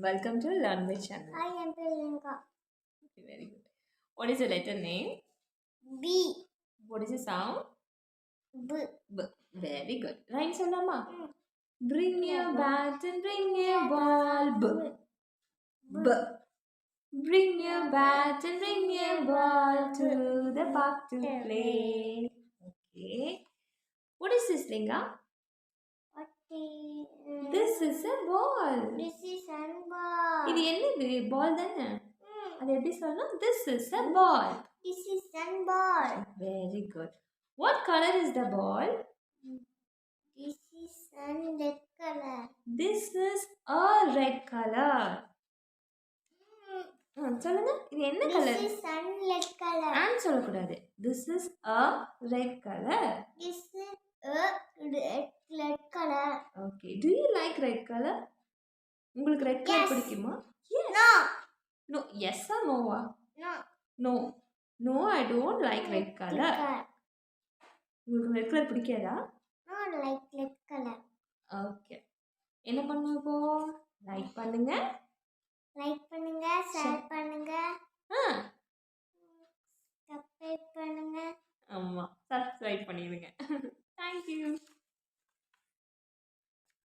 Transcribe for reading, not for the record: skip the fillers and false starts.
Welcome to Learn My Channel. I am Priyanka. Okay, very good. What is your letter name? B. What is the sound? B. B. Very good. Rhyme Salama. Mm. Bring your bat and bring your ball. B. B. Bring your bat and bring your ball to the park to play. Okay. What is this, Linga? This is a ball. This is a ball. இது என்னது ball தானே அது எப்படி சொல்லணும் this is a ball. This is a ball. Very good. What color is the ball? This is a red color. This is a red color. சொல்லுங்க இது என்ன colour? This is a red color. and சொல்லக்கூடாது. This is a red color. This is a red color. Okay. Do you like red color? உங்களுக்கு red color Yes. பிடிக்குமா? Yes. No. No. Yes or no? No. No. No, I don't like red color. உங்களுக்கு red color பிடிக்காதா? No, I like red color. Okay. என்ன பண்ணுவோம் இப்போ? Like பண்ணுங்க. Like பண்ணுங்க, share பண்ணுங்க. சப்ஸ்கிரைப் பண்ணுங்க. ஆமா. சப்ஸ்கிரைப் பண்ணிடுங்க. Thank you.